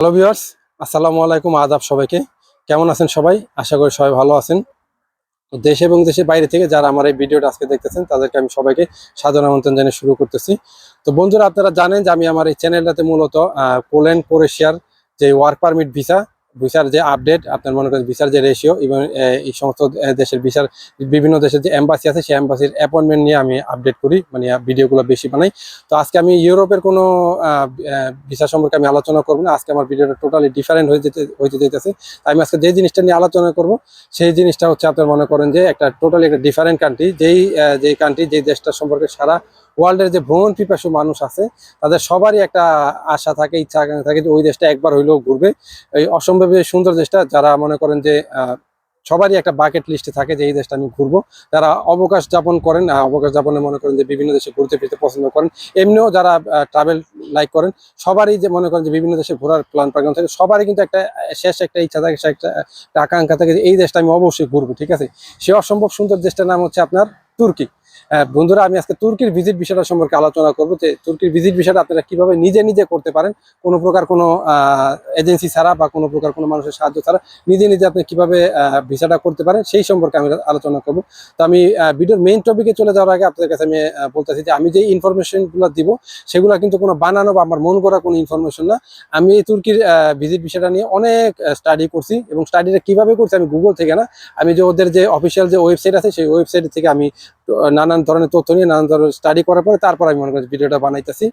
Hello viewers, আসসালামু আলাইকুম। আদাব সবাইকে। কেমন আছেন সবাই? আশা করি সবাই ভালো আছেন। তো দেশ এবং দেশের বাইরে থেকে যারা আমার এই ভিডিওটা আজকে দেখতেছেন তাদেরকে আমি সবাইকে সাদর আমন্ত্রণ জানিয়ে শুরু করতেছি। তো বন্ধুরা, আপনারা জানেন যে আমি আমার এই চ্যানেলটাতে মূলত পোল্যান্ড, ক্রোয়েশিয়ার যে ওয়ার্ক পারমিট ভিসার যে আপডেট, আপনার মনে করেন ভিসার যে রেশিও এবং এই সমস্ত দেশের ভিসার বিভিন্ন দেশের যে এম্বাসি আছে সেই এম্বাসির অ্যাপয়েন্টমেন্ট নিয়ে আমি আপডেট করি, মানে ভিডিওগুলো বেশি বানাই। তো আজকে আমি ইউরোপের কোনো ভিসা সম্পর্কে আমি আলোচনা করবো না। আজকে আমার ভিডিওটা টোটালি ডিফারেন্ট হইতে যেতেছে। আমি আজকে যে জিনিসটা নিয়ে আলোচনা করব সেই জিনিসটা হচ্ছে আপনার মনে করেন যে একটা টোটালি একটা ডিফারেন্ট কান্ট্রি, যেই কান্ট্রি, যেই দেশটা সম্পর্কে সারা ওয়ার্ল্ডের যে ভ্রমণ পিপাসু মানুষ আছে তাদের সবারই একটা আশা থাকে, ইচ্ছা আকাঙ্ক্ষা থাকে যে ওই দেশটা একবার হইলেও ঘুরবে। এই অসম্ভব সুন্দর দেশটা, যারা মনে করেন যে সবারই একটা বাকেট লিস্টে থাকে যে এই দেশটা আমি ঘুরবো। যারা অবকাশ যাপন করেন, অবকাশ যাপনে মনে করেন যে বিভিন্ন দেশে ঘুরতে ফিরতে পছন্দ করেন, এমনিও যারা ট্রাভেল লাইক করেন, সবারই যে মনে করেন যে বিভিন্ন দেশে ঘোরার প্ল্যান প্রোগ্রাম থাকে, সবারই কিন্তু একটা শেষ একটা ইচ্ছা থাকে, একটা আকাঙ্ক্ষা থাকে যে এই দেশটা আমি অবশ্যই ঘুরবো। ঠিক আছে, সে অসম্ভব সুন্দর দেশটার নাম হচ্ছে আপনার তুর্কি। বন্ধুরা, আমি আজকে তুর্কির ভিজিট বিষয়টা সম্পর্কে আলোচনা করবো যে তুর্কির ভিজিট বিষয়টা আপনারা কিভাবে নিজে নিজে করতে পারেন, কোনো প্রকার কোনো এজেন্সি ছাড়া বা কোনো প্রকার কোনো মানুষের সাহায্য ছাড়া নিজে নিজে আপনি কিভাবে ভিসাটা করতে পারেন সেই সম্পর্কে আমি আলোচনা করব। তো আমি ভিডিওর মেইন টপিকে চলে যাওয়ার আগে আপনাদের কাছে আমি বলতেছি যে আমি যে ইনফরমেশনগুলো দিব সেগুলো কিন্তু কোনো বানানো বা আমার মন করা কোনো ইনফরমেশন না। আমি এই তুর্কির ভিজিট বিষয়টা নিয়ে অনেক স্টাডি করছি, এবং স্টাডিটা কিভাবে করছি আমি গুগল থেকে না, আমি যে ওদের যে অফিসিয়াল যে ওয়েবসাইট আছে সেই ওয়েবসাইট থেকে আমি নানান ধরনের তথ্য নিয়ে নানান ধরনের স্টাডি করার পরে তারপর আমি মনে করি ভিডিওটা বানাইতেছি।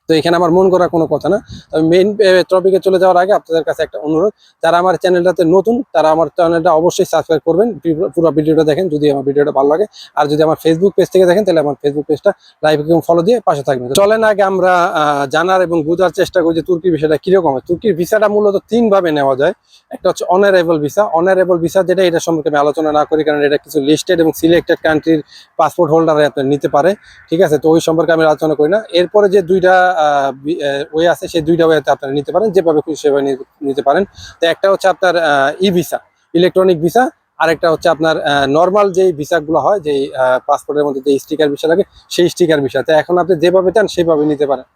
তো এখানে আমার মন করার কোনো কথা না। তবে মেইন টপিকে চলে যাওয়ার আগে আপনাদের কাছে একটা অনুরোধ, যারা আমার চ্যানেলটাতে নতুন তারা আমার চ্যানেলটা অবশ্যই সাবস্ক্রাইব করবেন, পুরো ভিডিওটা দেখেন যদি আমার ভিডিওটা ভালো লাগে। আর যদি আমার ফেসবুক পেজ থেকে দেখেন তাহলে আমার ফেসবুক পেজটা লাইক এবং ফলো দিয়ে পাশে থাকবেন। চলেন আগে আমরা জানার এবং বোঝার চেষ্টা করি যে তুর্কির ভিসাটা কিরকম হয়। তুর্কির ভিসাটা মূলত তিনভাবে নেওয়া যায়। একটা হচ্ছে অনারেবল ভিসা। অনারেবল ভিসা যেটা, এটা সম্পর্কে আমি আলোচনা না করি কারণ এটা কিছু লিস্টেড এবং সিলেক্টেড কান্ট্রির পাসপোর্ট হোল্ডার আপনার নিতে পারে। ঠিক আছে, তো ওই সম্পর্কে আমি আলোচনা করি না। এরপরে যে দুইটা ওয়ে আছে সেই দুইটা ওয়েতে আপনারা নিতে পারেন, যেভাবে খুশি সেভাবে নিতে পারেন। তো একটা হচ্ছে আপনার ই ভিসা, ইলেকট্রনিক ভিসা। আরেকটা হচ্ছে আপনার নর্মাল যে ভিসাগুলো হয়, যে পাসপোর্টের মধ্যে যে স্টিকার ভিসা লাগে সেই স্টিকার ভিসা। তো এখন আপনি যেভাবে চান সেভাবে নিতে পারেন।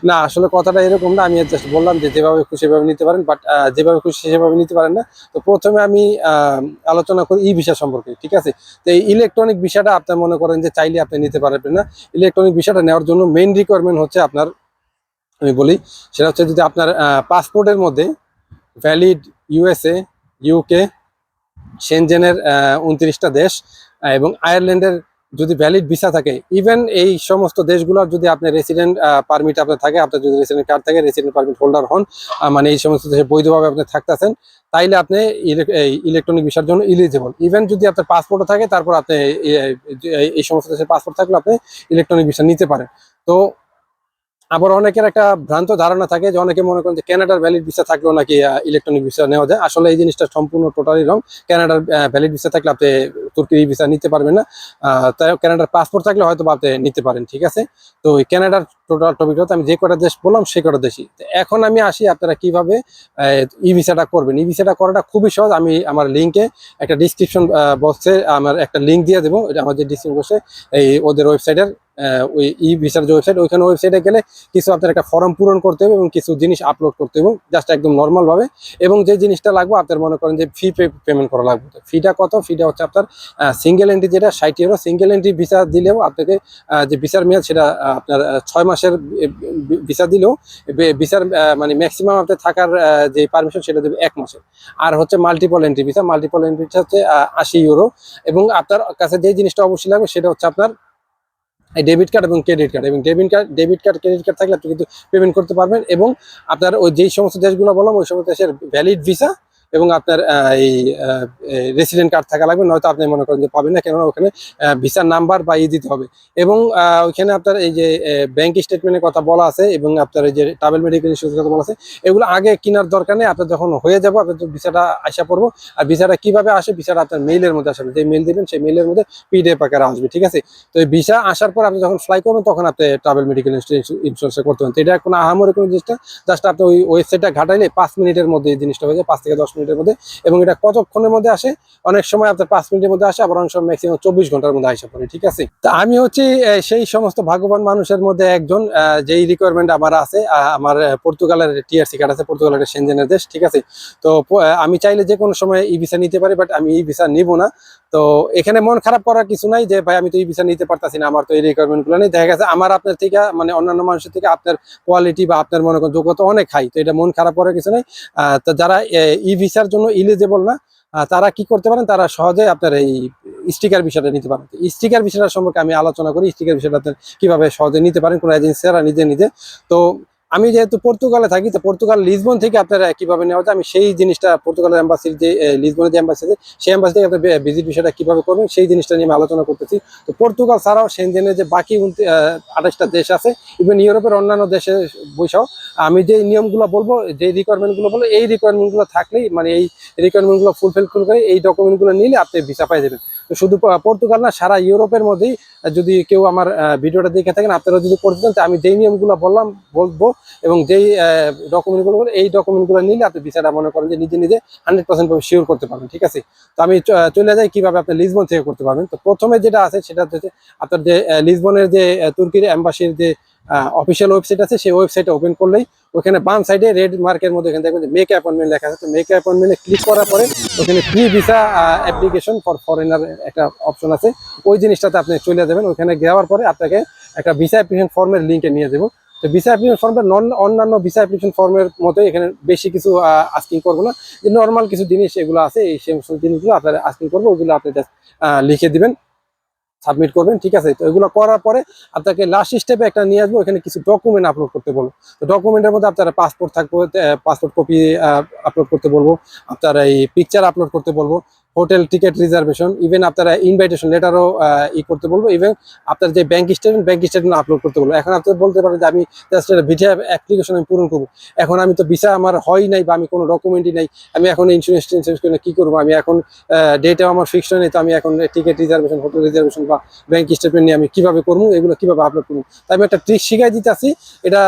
না, আসলে কথাটা এরকম না, আমি জাস্ট বললাম যে যেভাবে খুশি সেভাবে নিতে পারেন, বাট যেভাবে খুশি সেভাবে নিতে পারেন না। তো প্রথমে আমি আলোচনা করি ই ভিসা সম্পর্কে। ঠিক আছে, তো এই ইলেকট্রনিক ভিসাটা আপনার মনে করেন যে চাইলে আপনি নিতে পারবেন না। ইলেকট্রনিক ভিসাটা নেওয়ার জন্য মেইন রিকোয়ারমেন্ট হচ্ছে আপনার, আমি বলি, সেটা হচ্ছে যদি আপনার পাসপোর্টের মধ্যে ভ্যালিড ইউএসএ, ইউকে, সেনজেনের 29টা দেশ এবং আয়ারল্যান্ডের যদি ভ্যালিড ভিসা থাকে, ইভেন এই সমস্ত দেশগুলোর যদি আপনার রেসিডেন্ট পারমিট আপনার থাকে, আপনার যদি রেসিডেন্ট কার্ড থাকে, রেসিডেন্ট পারমিট হোল্ডার হন, মানে এই সমস্ত দেশে বৈধভাবে আপনি থাকতেছেন, তাইলে আপনি ইলেকট্রনিক ভিসার জন্য ইলিজিবল। ইভেন যদি আপনার পাসপোর্টও থাকে তারপর আপনি এই সমস্ত দেশের পাসপোর্ট থাকলে আপনি ইলেকট্রনিক ভিসা নিতে পারেন। তো আবার অনেকের একটা ভ্রান্ত ধারণা থাকে যে অনেকে মনে করেন যে কানাডার ভ্যালিড ভিসা থাকলেও নাকি ইলেকট্রনিক ভিসা নেওয়া যায়। আসলে এই জিনিসটা সম্পূর্ণ টোটালি রং। কানাডার ভ্যালিড ভিসা থাকলে আপনি তুর্কির ভিসা নিতে পারবেন না। তাই কানাডার পাসপোর্ট থাকলে হয়তো আপনি নিতে পারেন। ঠিক আছে, তো ওই কানাডার টোটাল টপিকটা আমি যে কটা দেশ বললাম সে কটা দেশই। এখন আমি আসি আপনারা কিভাবে ই ভিসাটা করবেন। ই ভিসাটা করাটা খুবই সহজ। আমি আমার লিঙ্কে একটা ডিসক্রিপশন বক্সে আমার একটা লিঙ্ক দিয়ে দেবো। এটা আমার যে ডিসক্রিপশন বক্সে এই ওদের ওয়েবসাইটের ওই ই ভিসার যে ওয়েবসাইট, ওইখানে ওয়েবসাইটে গেলে কিছু আপনার একটা ফর্ম পূরণ করতে হবে এবং কিছু জিনিস আপলোড করতে হবে জাস্ট একদম নর্মালভাবে। এবং যে জিনিসটা লাগবে আপনার মনে করেন যে ফি পেমেন্ট করা লাগবে। ফিটা কত? ফিটা হচ্ছে আপনার সিঙ্গেল এন্ট্রি যেটা 60 €। সিঙ্গেল এন্ট্রি ভিসা দিলেও আপনাকে যে ভিসার মেয়াদ সেটা আপনার 6 মাসের ভিসা দিলেও ভিসার মানে ম্যাক্সিমাম আপনার থাকার যে পারমিশন সেটা দেবে 1 মাসের। আর হচ্ছে মাল্টিপল এন্ট্রি ভিসা। মাল্টিপল এন্ট্রিটা হচ্ছে 80 €। এবং আপনার কাছে যে জিনিসটা অবশ্যই লাগবে সেটা হচ্ছে আপনার ডেবিট কার্ড এবং ক্রেডিট কার্ড। এবং ডেবিট কার্ড ক্রেডিট কার্ড থাকলে আপনি কিন্তু পেমেন্ট করতে পারবেন। এবং আপনার ওই যেই সমস্ত দেশগুলো বললাম ওই সমস্ত দেশের ভ্যালিড ভিসা এবং আপনার এই রেসিডেন্ট কার্ড থাকা লাগবে, নয়তো আপনি মনে করেন যে পাবেন না, কেননা ওখানে ভিসার নাম্বার বা দিতে হবে। এবং ওইখানে আপনার এই যে ব্যাংক স্টেটমেন্টের কথা বলা আছে এবং আপনার এই যে ট্রাভেল মেডিকেল ইন্স্যুরেন্সের কথা বলা আছে, এগুলো আগে কেনার দরকার নেই। আপনার যখন হয়ে যাবো আপনার ভিসাটা আসা পড়বো। আর ভিসাটা কিভাবে আসে? ভিসাটা আপনার মেইলের মধ্যে আসবে। যে মেইল দেবেন সেই মেইলের মধ্যে পিডিএফ আকারে আসবে। ঠিক আছে, তো এই ভিসা আসার পর আপনি যখন ফ্লাই করবেন তখন আপনি ট্রাভেল মেডিকেল ইন্স্যুরেন্স করতে পারেন। তো এটা কোনো আহামরি কোনো জিনিসটা, জাস্ট আপনি ওই ওয়েবসাইটটা ঘাটাইলে 5 মিনিটের মধ্যে এই জিনিসটা হয়ে যায়, 5 থেকে 10 মিনিটের মধ্যে। এবং এটা কতক্ষণের মধ্যে আসে? অনেক সময় আপনার 5 মিনিটের মধ্যে আসে, আবার অনেক সময় ম্যাক্সিমাম 24 ঘন্টার মধ্যে আসে পড়ে, ঠিক আছে। তো আমি হচ্ছে সেই সমস্ত ভাগ্যবান মানুষের মধ্যে একজন, যেই রিকোয়ারমেন্ট আমার আছে। আমার পর্তুগালের টিআরসি কার্ড আছে, পর্তুগালের সেনজেনের দেশ, ঠিক আছে। তো আমি চাইলে যে কোনো সময় ই ভিসা নিতে পারি, বাট আমি ই ভিসা নিব না। তো এখানে মন খারাপ করার কিছু নাই যে ভাই আমি তো ই ভিসা নিতে পারতাছি না, আমার তো এই রিকোয়ারমেন্ট গুলো নেই। দেখা গেছে আমার আপনার থেকে মানে অন্যান্য মানুষের থেকে আপনার কোয়ালিটি বা আপনার মনে করেন যোগ্যতা অনেক হাই, তো এটা মন খারাপ করার কিছু নাই। তো যারা ই ভিসার জন্য ইলিজিবল না, তারা কি করতে পারেন, তারা সহজে আপনার এই স্টিকার বিষয়টা নিতে পারেন। স্টিকার বিষয়টা সম্পর্কে আমি আলোচনা করি, স্টিকার বিষয়টা আপনার কিভাবে সহজে নিতে পারেন কোনো এজেন্সি ছাড়া নিজে নিজে। তো আমি যেহেতু পর্তুগালে থাকি, তো পর্তুগাল লিসবন থেকে আপনারা কিভাবে নেওয়া যায় আমি সেই জিনিসটা, পর্তুগালের এম্বাসির যে লিসবনের যে এম্বাসি আছে সেই এম্বাসি থেকে আপনার ভিজিট বিষয়টা কিভাবে করবেন সেই জিনিসটা নিয়ে আমি আলোচনা করতেছি। তো পর্তুগাল ছাড়াও সেনজেনের যে বাকি 28টা দেশ আছে, ইভেন ইউরোপের অন্যান্য দেশে বৈশাও আমি যে নিয়মগুলো বলবো, যে রিকোয়ারমেন্টগুলো বলবো, এই রিকোয়ারমেন্টগুলো থাকলেই মানে এই রিকোয়ারমেন্টগুলো ফুলফিল করে এই ডকুমেন্টগুলো নিলে আপনি ভিসা পাই যাবেন। তো শুধু পর্তুগাল না, সারা ইউরোপের মধ্যেই যদি কেউ আমার ভিডিওটা দেখে থাকেন, আপনারা যদি করতে চান, আমি যেই নিয়মগুলো বলবো এবং যেই ডকুমেন্টগুলো এই ডকুমেন্টগুলো নিলে আপনি ভিসাটা মনে করেন যে নিজে নিজে 100% শিওর করতে পারবেন, ঠিক আছে। তো আমি চলে যাই কিভাবে আপনি লিসবন থেকে করতে পারবেন। তো প্রথমে যেটা আছে সেটা হচ্ছে আপনার যে লিসবনের যে তুর্কির এম্বাসির যে অফিসিয়াল ওয়েবসাইট আছে, সেই ওয়েবসাইটে ওপেন করলেই ওখানে বাম সাইডে রেড মার্কের মধ্যে এখানে দেখবেন যে মেক অ্যাপয়েন্টমেন্ট লেখা আছে। তো মেক অ্যাপয়েন্টমেন্টে ক্লিক করার পরে ওখানে free visa application for foreigner একটা অপশন আছে, ওই জিনিসটাতে আপনি চলে যাবেন। ওখানে যাওয়ার পরে আপনাকে একটা ভিসা অ্যাপ্লিকেশন ফর্মের লিঙ্কে নিয়ে যাবো। তো ভিসা অ্যাপ্লিকেশন ফর্মটা অন্যান্য ভিসা অ্যাপ্লিকেশন ফর্মের মতো এখানে বেশি কিছু আস্কিং করবো না, যে নর্মাল কিছু জিনিস এগুলো আছে, এই সমস্ত জিনিসগুলো আপনারা আস্কিং করবো, ওইগুলো আপনি জাস্ট লিখে দিবেন, সাবমিট করবেন, ঠিক আছে। তো এগুলো করার পরে আপনাকে লাস্ট স্টেপে একটা নিয়ে আসবো, এখানে কিছু ডকুমেন্ট আপলোড করতে বলবো। তো ডকুমেন্টের মধ্যে আপনারা পাসপোর্ট থাকবে, পাসপোর্ট কপি আপলোড করতে বলবো, আপনারা এই পিকচার আপলোড করতে বলবো, হোটেল টিকিট রিজার্ভেশন, ইভেন আপনারা ইনভাইটেশন লেটারও করতে বলবো, ইভেন আপনার যে ব্যাংক স্টেটমেন্ট আপলোড করতে বলবো। এখন আপনি বলতে পারেন যে আমি জাস্ট ভিসা অ্যাপ্লিকেশন আমি পূরণ করবো, এখন আমি তো ভিসা আমার হয় নাই বা আমি কোনো ডকুমেন্টই নাই, আমি এখন ইন্স্যুরেন্স করে কি করবো, আমি এখন ডেটাও আমার ফিক্সড নেই, তো আমি এখন টিকিট রিজার্ভেশন, হোটেল রিজার্ভেশন বা ব্যাংক স্টেটমেন্ট নিয়ে আমি কিভাবে করবো, এগুলো কিভাবে আপলোড করবো। তাই আমি একটা ট্রিক শিখাই দিতে আসি। এটা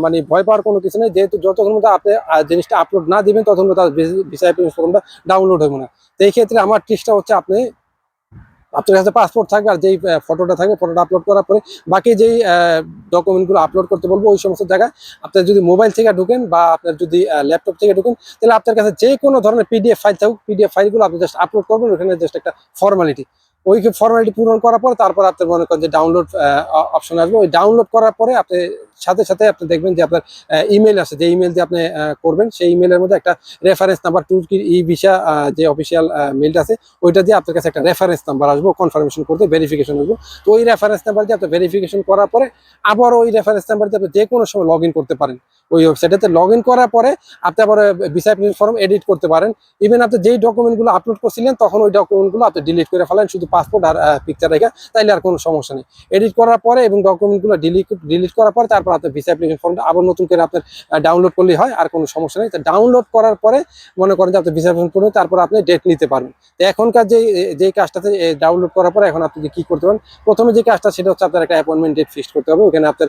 মানে ভয় পাওয়ার কোনো কিছু নেই, যেহেতু যতক্ষণ মধ্যে আপনি জিনিসটা আপলোড না দিবেন ততক্ষণ মধ্যে ভিসা অ্যাপ্লিকেশন ফর্মটা ডাউনলোড হবে না। তো এই ক্ষেত্রে আমার ট্রিকটা হচ্ছে আপনার কাছে পাসপোর্ট থাকবে আর যেই ফটোটা থাকবে, ফটোটা আপলোড করার পরে বাকি যেই ডকুমেন্টগুলো আপলোড করতে বলবো ওই সমস্ত জায়গায় আপনার যদি মোবাইল থেকে ঢুকেন বা আপনার যদি ল্যাপটপ থেকে ঢুকেন, তাহলে আপনার কাছে যে কোনো ধরনের পিডিএফ ফাইল থাকুক, পিডিএফ ফাইলগুলো আপনি জাস্ট আপলোড করবেন, ওখানে জাস্ট একটা ফর্মালিটি, ওই ফর্মালিটি পূরণ করার পর তারপর আপনি মনে করেন যে ডাউনলোড অপশন আসবে। ওই ডাউনলোড করার পরে আপনি সাথে সাথে আপনি দেখবেন যে আপনার ইমেল আছে, যে ইমেল দিয়ে আপনি করবেন সেই ইমেলের মধ্যে একটা রেফারেন্স নাম্বার, তুর্কির ই ভিসা যে অফিসিয়াল মেলটা আছে ওইটা দিয়ে আপনার কাছে একটা রেফারেন্স নাম্বার আসবো, কনফার্মেশন করতে ভেরিফিকেশন আসবো। তো ওই রেফারেন্স নাম্বার দিয়ে আপনি ভেরিফিকেশন করার পরে আবার ওই রেফারেন্স নাম্বার দিয়ে আপনি যে কোনো সময় লগ ইন করতে পারেন। ওই ওয়েবসাইটে লগ ইন করার পরে আপনি আবার ভিসা অ্যাপ্লিকেশন ফর্ম এডিট করতে পারেন। ইভেন আপনি যেই ডকুমেন্টগুলো আপলোড করছিলেন তখন ওই ডকুমেন্টগুলো আপনি ডিলিট করে ফেলেন, শুধু পাসপোর্ট আর পিকচার রেখে, তাইলে আর কোনো সমস্যা নেই। এডিট করার পরে এবং ডকুমেন্টগুলো ডিলিট করার পরে তারপর আপনার ভিসা অ্যাপ্লিকেশন ফর্মটা আবার নতুন করে আপনার ডাউনলোড করলেই হয়, আর কোনো সমস্যা নেই। তো ডাউনলোড করার পরে মনে করেন যে আপনি ভিসা অ্যাপ্লিকেশন করবেন, তারপর আপনি ডেট নিতে পারবেন। তো এখনকার যেই কাজটাতে ডাউনলোড করার পরে এখন আপনি কি করতে পারেন, প্রথমে যে কাজটা সেটা হচ্ছে আপনার একটা অ্যাপয়েন্টমেন্ট ডেট ফিক্সড করতে হবে। ওখানে আপনার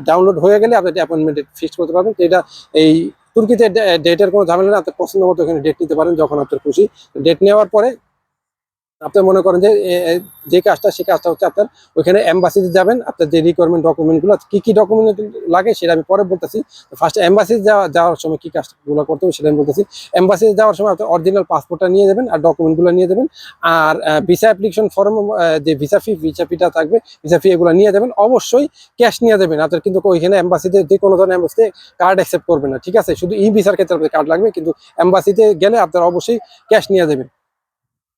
ডাউনলোড হয়ে গেলে আপনি অ্যাপয়েন্টমেন্ট ডেট ফিক্সড করতে পারবেন। তো এটা এই তুর্কিতে ডেটের কোনো ঝামেলা না, আপনার পছন্দ মতো এখানে ডেট নিতে পারেন যখন আপনার খুশি। ডেট নেওয়ার পরে আপনি মনে করেন যে কাজটা, সেই কাজটা হচ্ছে আপনার ওইখানে এম্বাসিতে যাবেন। আপনার যে রিকোয়ারমেন্ট ডকুমেন্টগুলো, কি ডকুমেন্ট লাগে সেটা আমি পরে বলতেছি। ফার্স্ট এম্বাসিতে যাওয়ার সময় কি কাজগুলো করতে হবে সেটা আমি বলতেছি। এম্বাসিতে যাওয়ার সময় আপনার অরিজিনাল পাসপোর্টটা নিয়ে যাবেন আর ডকুমেন্টগুলো নিয়ে যাবেন, আর ভিসা অ্যাপ্লিকেশন ফর্ম যে ভিসা ফিটা থাকবে, ভিসা ফি এগুলো নিয়ে যাবেন। অবশ্যই ক্যাশ নিয়ে যাবেন আপনার, কিন্তু ওইখানে এম্বাসিতে যে কোনো ধরনের এম্বাসিতে কার্ড অ্যাকসেপ্ট করবে না, ঠিক আছে। শুধু ই ভিসার ক্ষেত্রে আপনার কার্ড লাগবে, কিন্তু এম্বাসিতে গেলে আপনার অবশ্যই ক্যাশ নিয়ে যাবেন।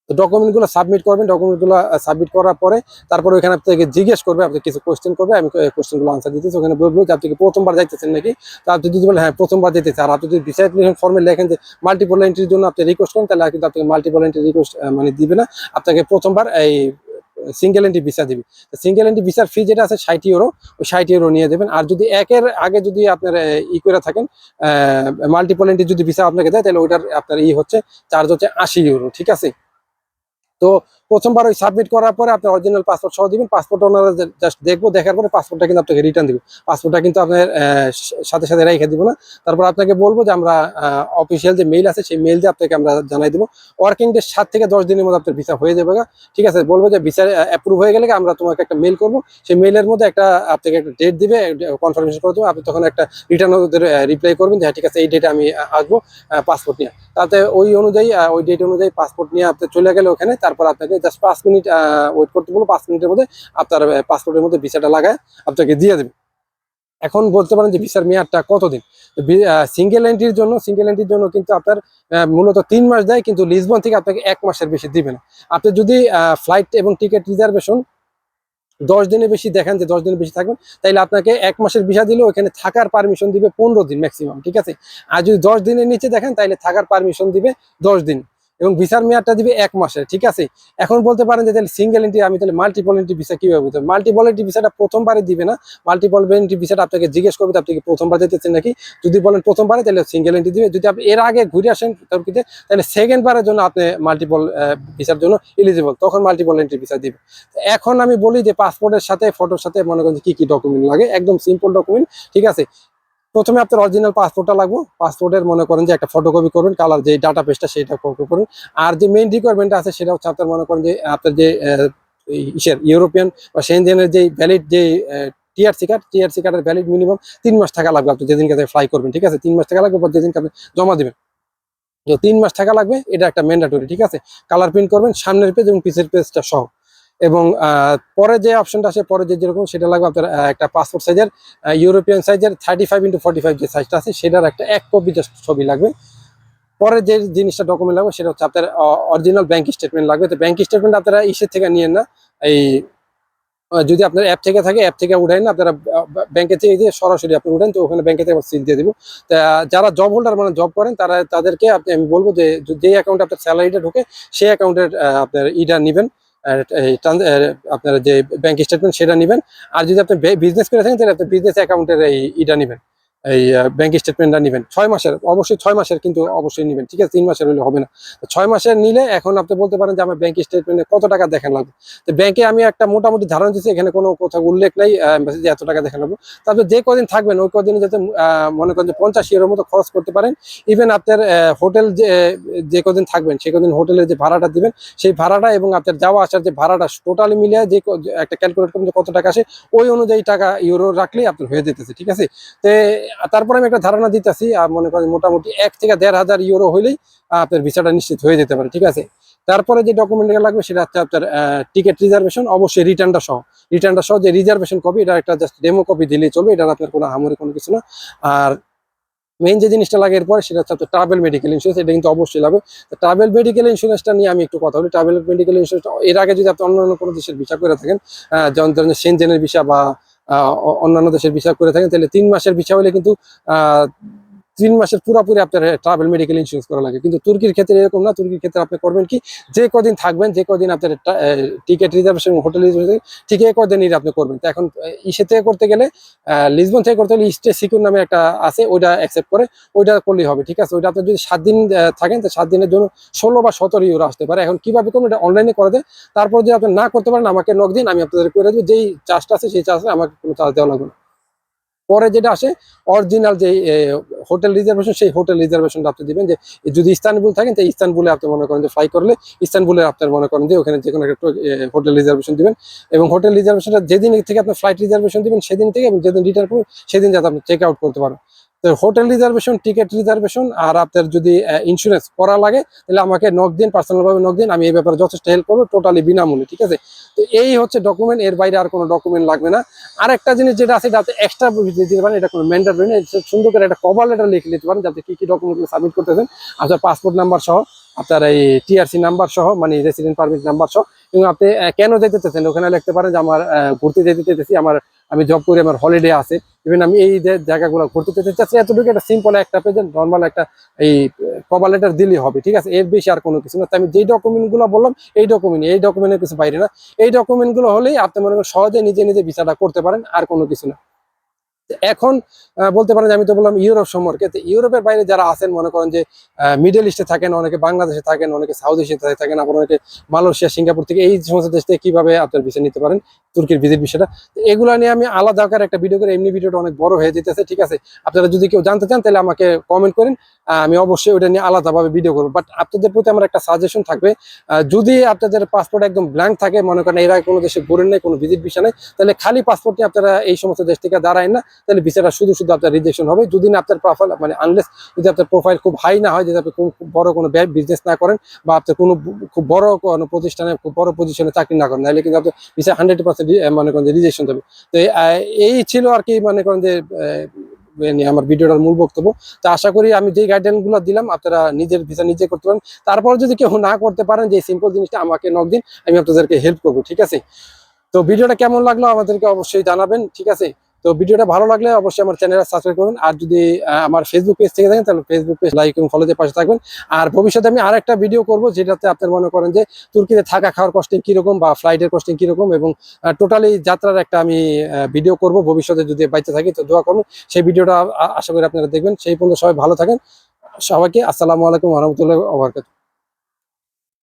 তো ডকুমেন্টগুলো সাবমিট করবেন, ডকুমেন্টগুলো সাবমিট করার পরে তারপর ওইখানে আপনাকে জিজ্ঞেস করবে, আপনি কিছু কোয়েশ্চেন করবে, আমি কোয়েশ্চেনগুলো আনসার দিতেছি। ওখানে বলবো যে আপনি কি প্রথমবার যাইতেছেন নাকি, তো আপনি যদি বলেন হ্যাঁ প্রথমবার যেতেছে, আর আপনি যদি ভিসা অ্যাপ্লিকেশন ফর্মে লেখেন যে মাল্টিপল এন্ট্রির জন্য আপনি রিকোয়েস্ট করেন, তাহলে কিন্তু আপনাকে মাল্টিপল এন্ট্রি রিকোয়েস্ট মানে দিবে না, আপনাকে প্রথমবার এই সিঙ্গেল এন্ট্রি ভিসা দিবে। সিঙ্গেল এন্ট্রি ভিসার ফি যেটা আছে 60 ইউরো, ওই 60 ইউরো নিয়ে দেবেন। আর যদি একের আগে যদি আপনার করে থাকেন, মাল্টিপল এন্ট্রি যদি ভিসা আপনাকে দেয়, তাহলে ওইটার আপনার হচ্ছে চার্জ হচ্ছে 80 ইউরো, ঠিক আছে। তো প্রথমবার ওই সাবমিট করার পরে আপনি অরিজিনাল পাসপোর্ট সহ দিবেন, পাসপোর্ট ওনারা জাস্ট দেখবো, দেখার পরে পাসপোর্টটা কিন্তু আপনাকে রিটার্ন দিব, পাসপোর্টটা কিন্তু আপনার সাথে সাথে রেখে দিব না। তারপর আপনাকে বলবো যে আমরা অফিসিয়াল যে মেইল আছে সেই মেইল দিয়ে আপনাকে আমরা জানাই দেবো, ওয়ার্কিং ডে 7 থেকে 10 দিনের মধ্যে আপনার ভিসা হয়ে যাবে। ঠিক আছে, বলবো যে ভিসা অ্যাপ্রুভ হয়ে গেলে আমরা তোমাকে একটা মেইল করবো, সেই মেইলের মধ্যে আপনাকে একটা ডেট দিবে, কনফার্মেশন করে দেবো, আপনি তখন একটা রিটার্ন রিপ্লাই করবেন যে হ্যাঁ ঠিক আছে এই ডেটে আমি আসবো পাসপোর্ট নিয়ে। তাতে ওই অনুযায়ী ওই ডেট অনুযায়ী পাসপোর্ট নিয়ে আপনি চলে গেলে ওখানে, তারপর আপনাকে জাস্ট 5 মিনিট ওয়েট করতে বলবো, 5 মিনিটের মধ্যে আপনার পাসপোর্টের মধ্যে ভিসাটা লাগায় আপনাকে দিয়ে দেবে। এখন বলতে পারেন যে ভিসার মেয়াদটা কতদিন। সিঙ্গেল এন্ট্রির জন্য কিন্তু আপনার মূলত 3 মাস দেয়, কিন্তু লিসবন থেকে আপনাকে 1 মাসের বেশি দিবে না। আপনি যদি ফ্লাইট এবং টিকিট রিজার্ভেশন 10 দিনের বেশি দেখেন যে 10 দিনের বেশি থাকবেন, তাইলে আপনাকে 1 মাসের ভিসা দিলেও ওখানে থাকার পারমিশন দিবে 15 দিন ম্যাক্সিমাম। ঠিক আছে, আর যদি 10 দিনের নিচে দেখেন তাইলে থাকার পারমিশন দিবে 10 দিন এবং ভিসার মেয়াদটা দিবে 1 মাসের। ঠিক আছে, এখন বলতে পারেন যে তাহলে সিঙ্গেল এন্ট্রি, আমি তাহলে মাল্টিপল এন্ট্রি ভিসা কিভাবে বুঝতে? মাল্টিপল এন্ট্রি ভিসাটা প্রথমবারে দিবে না, মাল্টিপল এন্ট্রি ভিসাটা আপনাকে জিজ্ঞেস করবে আপনি কি প্রথমবার যেতেছেন নাকি। যদি বলেন প্রথমবারে তাহলে সিঙ্গেল এন্ট্রি দিবে, যদি আপনি এর আগে ঘুরে আসেন তুর্কিতে তাহলে সেকেন্ড বারের জন্য আপনি মাল্টিপল ভিসার জন্য এলিজিবল, তখন মাল্টিপল এন্ট্রি ভিসা দিবে। এখন আমি বলি যে পাসপোর্টের সাথে ফটোর সাথে মনে করেন কি কি ডকুমেন্ট লাগে, একদম সিম্পল ডকুমেন্ট। ঠিক আছে, প্রথমে আপনার অরিজিনাল পাসপোর্টটা লাগবে, পাসপোর্টের মনে করেন যে একটা ফটোকপি করবেন, কালার যে ডাটা পেজটা সেটা কপি করুন। আর যে মেইন রিকোয়ারমেন্ট আছে সেটা হচ্ছে আপনার মনে করেন যে আপনার যে ইউরোপিয়ান বা সেনজেনের যে ভ্যালিড যে টিআরসি কার্ডের ভ্যালিড মিনিমাম 3 মাস থাকা লাগবে আপনি যেদিনকে ফ্লাই করবেন। ঠিক আছে, 3 মাস থাকা লাগবে, যেদিনকে আপনি জমা দিবেন 3 মাস থাকা লাগবে, এটা একটা ম্যান্ডেটরি। ঠিক আছে, কালার প্রিন্ট করবেন সামনের পেজ এবং পিছের পেজটা সহ। এবং পরে যে অপশনটা আছে, পরে যেরকম সেটা লাগবে আপনার একটা পাসপোর্ট সাইজের ইউরোপিয়ান সাইজের 35x45 যে সাইজটা আছে সেটার একটা 1 কপি জাস্ট ছবি লাগবে। পরে যে জিনিসটা ডকুমেন্ট লাগবে সেটা হচ্ছে আপনার অরিজিনাল ব্যাংক স্টেটমেন্ট লাগবে। তো ব্যাংক স্টেটমেন্ট আপনারা ইসের থেকে নিয়েন না, এই যদি আপনার অ্যাপ থেকে থাকে অ্যাপ থেকে উঠাই না, আপনারা ব্যাংকে থেকে দিয়ে সরাসরি আপনি উঠেন, তো ওখানে ব্যাংকে থেকে সিল দিয়ে দিব। তা যারা জব হোল্ডার মানে জব করেন তাদেরকে আমি বলবো যে যে অ্যাকাউন্টে আপনার স্যালারিটা ঢোকে সেই অ্যাকাউন্টের আপনার ইটা নেবেন, আপনার যে ব্যাংক স্টেটমেন্ট সেটা নেবেন। আর যদি আপনি বিজনেস করে থাকেন তাহলে আপনি বিজনেস অ্যাকাউন্টের এই ইটা নেবেন, এই ব্যাংক স্টেটমেন্টটা নেবেন 6 মাসের, অবশ্যই 6 মাসের কিন্তু অবশ্যই নেবেন। ঠিক আছে, 3 মাসের হলে হবে না, 6 মাসের নিলে এখন আপনি বলতে পারেন যে আমার ব্যাংক স্টেটমেন্টে কত টাকা দেখান লাগবে। তো ব্যাংকে আমি একটা মোটামুটি ধারণা দিচ্ছি, এখানে কোনো কোথাও উল্লেখ নেই যে এত টাকা দেখান লাগবে। তারপরে যে কদিন থাকবেন ওই কদিনে যাতে মনে করেন যে 50 ইউরোর মতো খরচ করতে পারেন। ইভেন আপনার হোটেল যে কদিন থাকবেন সেই কদিন হোটেলের যে ভাড়াটা দিবেন সেই ভাড়াটা এবং আপনার যাওয়া আসার যে ভাড়াটা টোটালি মিলিয়ে যে একটা ক্যালকুলেট করবেন যে কত টাকা আসে, ওই অনুযায়ী টাকা ইউরো রাখলেই আপনার হয়ে যেতেছে। ঠিক আছে, তো তারপরে আমি একটা ধারণা দিতেছি, মনে করেন মোটামুটি 1 থেকে 1,500 ইউরো হইলেই আপনার ভিসাটা নিশ্চিত হয়ে যেতে পারে। ঠিক আছে, তারপরে যে ডকুমেন্টটা লাগবে সেটা হচ্ছে আপনার টিকিট রিজার্ভেশন, অবশ্যই রিটার্নটা সহ যে রিজার্ভেশন কপি, এটা একটা জাস্ট ডেমো কপি দিলেই চলবে, এটা আপনার কোনো আহামরি কোনো কিছু না। আর মেইন যে জিনিসটা লাগে এরপরে সেটা হচ্ছে আপনার ট্রাভেল মেডিকেল ইন্স্যুরেন্স, এটা কিন্তু অবশ্যই লাগবে। ট্রাভেল মেডিকেল ইন্স্যুরেন্সটা নিয়ে আমি একটু কথা বলি। ট্রাভেল মেডিকেল ইন্স্যুরেন্স এর আগে যদি আপনি অন্যান্য কোনো দেশের ভিসা করে থাকেন, যেমন ধরেন সেনজেনের ভিসা বা অন্যান্য দেশের ভিসা করে থাকেন, তাহলে 3 মাসের ভিসা হলে কিন্তু 3 মাসের পুরোপুরি আপনার ট্রাভেল মেডিকেল ইন্স্যুরেন্স করা লাগে। কিন্তু তুর্কির ক্ষেত্রে এরকম না, তুর্কির ক্ষেত্রে আপনি করবেন কি, যে কদিন থাকবেন, যে কদিন আপনার টিকিট রিজার্ভেশন হোটেল রিজার্ভেশন ঠিক এই কদিনই আপনি করবেন। তো এখন ইসে থেকে করতে গেলে লিসবন থেকে করতে হলে স্টে সিকিউর নামে একটা আছে, ওইটা অ্যাকসেপ্ট করে ওইটা করলেই হবে। ঠিক আছে, ওইটা আপনি যদি 7 দিন থাকেন তো 7 দিনের জন্য 16 বা 17 ইউরো আসতে পারে। এখন কিভাবে করবেন, এটা অনলাইনে করে দেয়। তারপর যদি আপনি না করতে পারেন আমাকে নক দিন, আমি আপনাদের করে দেবো, যেই চার্জটা আছে সেই চার্জে আমাকে কোনো চার্জ দেওয়া লাগবে না। পরে যেটা আসে অরিজিনাল যে হোটেল রিজার্ভেশন, সেই হোটেল রিজার্ভেশনটা আপনি দিবেন। যে যদি ইস্তানবুল থাকেন তো ইস্তানবুলে আপনি মনে করেন যে ফ্লাই করলে ইস্তানবুলে আপনার মনে করেন যে ওখানে যে কোনো একটা হোটেল রিজার্ভেশন দিবেন, এবং হোটেল রিজার্ভেশনটা যেদিন থেকে আপনি ফ্লাইট রিজার্ভেশন দিবেন সেদিন থেকে, এবং যেদিন রিটার্ন করবেন সেদিন যাতে আপনি চেক আউট করতে পারেন। তো হোটেল রিজার্ভেশন, টিকিট রিজার্ভেশন, আর আপনার যদি ইন্স্যুরেন্স করা লাগে তাহলে আমাকে নক দিন, পার্সোনালভাবে নক দিন, আমি এই ব্যাপারে যথেষ্ট হেল্প করবো, টোটালি বিনামূল্যে। ঠিক আছে, তো এই হচ্ছে ডকুমেন্ট, এর বাইরে আর কোনো ডকুমেন্ট লাগবে না। আর একটা জিনিস যেটা আছে, এটা এক্সট্রা দিতে পারেন, এটা কোনো ম্যান্ডেটরি না, সুন্দর করে একটা কভার লেটার লিখে নিতে পারেন যাতে কি কি ডকুমেন্টগুলো সাবমিট করতেছেন, আপনার পাসপোর্ট নাম্বার সহ, আপনার এই টিআরসি নাম্বার সহ, মানে রেসিডেন্ট পারমিট নাম্বার সহ, এবং আপনি কেন যেতে চাচ্ছেন ওখানে লিখতে পারেন যে আমার ঘুরতে যেতে চাইতেছি, আমি জব করি, আমার হলিডে আছে, ইভেন আমি এই জায়গাগুলো ঘুরতে যেতে চাচ্ছি, এতটুকু একটা সিম্পল একটা পেজের নর্মাল একটা এই কভার লেটার দিলেই হবে। ঠিক আছে, এর বেশি আর কোনো কিছু না। আমি যেই ডকুমেন্টগুলো বললাম এই ডকুমেন্টের কিছু বাইরে না, এই ডকুমেন্টগুলো হলেই আপনি মনে করেন সহজে নিজে নিজে ভিসাটা করতে পারেন, আর কোনো কিছু না। এখন বলতে পারেন যে আমি তো বললাম ইউরোপ সম্পর্কে, তো ইউরোপের বাইরে যারা আছেন মনে করেন যে মিডল ইস্টে থাকেন, অনেকে বাংলাদেশে থাকেন, অনেকে সাউথ এশিয়াতে থাকেন, আবার অনেকে মালয়েশিয়া সিঙ্গাপুর থেকে, এই সমস্ত দেশ থেকে কিভাবে আপনার ভিসা নিতে পারেন, তুর্কির ভিজিট বিষয়টা, তো এগুলো নিয়ে আমি আলাদা আকারে একটা ভিডিও করে, এমনি ভিডিওটা অনেক বড় হয়ে যেতেছে, ঠিক আছে। আপনারা যদি কেউ জানতে চান তাহলে আমাকে কমেন্ট করেন, আমি অবশ্যই ওটা নিয়ে আলাদাভাবে ভিডিও করবো। বাট আপনাদের প্রতি আমার একটা সাজেশন থাকবে, যদি আপনাদের পাসপোর্ট একদম ব্ল্যাঙ্ক থাকে, মনে করেন এরা কোনো দেশে ঘুরেন নাই, কোনো ভিজিট ভিসা নেই, তাহলে খালি পাসপোর্ট নিয়ে আপনারা এই সমস্ত দেশ থেকে দাঁড়ায় না, তাহলে ভিসাটা শুধু শুধু আপনার রিজেকশন হবে। যদি না আপনার প্রোফাইল মানে আনলেস যদি আপনার প্রোফাইল খুব হাই না হয়, যদি আপনি খুব বড় কোনো বিজনেস না করেন, বা আপনার কোনো খুব বড় কোনো প্রতিষ্ঠানে খুব বড় পজিশনে চাকরি না করেন, তাহলে কিন্তু আপনার ভিসা 100% মনে করেন যে রিজেকশন দেবে। তো এই ছিল আর কি, মনে করেন যে আমার ভিডিওটার মূল বক্তব্য। তো আশা করি আমি যে গাইডলাইন গুলো দিলাম আপনারা নিজের ভিসা নিজে করতে পারেন। তারপর যদি কেউ না করতে পারেন, যে সিম্পল জিনিসটা আমাকে নক দিন, আমি আপনাদেরকে হেল্প করবো, ঠিক আছে। তো ভিডিওটা কেমন লাগলো আমাদেরকে অবশ্যই জানাবেন, ঠিক আছে। তো ভিডিওটা ভালো লাগলে অবশ্যই আমার চ্যানেলটা সাবস্ক্রাইব করবেন, আর যদি আমার ফেসবুক পেজ থেকে থাকেন তাহলে ফেসবুক পেজ লাইক এবং ফলোতে পাশে থাকবেন। আর ভবিষ্যতে আমি আরেকটা ভিডিও করব, যেটাতে আপনার মনে করেন যে তুর্কিতে থাকা খাওয়ার কস্টিং কিরকম, বা ফ্লাইটের কস্টিং কিরকম, এবং টোটালি যাত্রার একটা আমি ভিডিও করব ভবিষ্যতে, যদি বাইতে থাকি। তো দোয়া করুন সেই ভিডিওটা, আশা করি আপনারা দেখবেন। সেই পর্যন্ত সবাই ভালো থাকেন। সবাইকে আসসালামু আলাইকুম ওয়া রাহমাতুল্লাহি ওয়া বারাকাতুহু।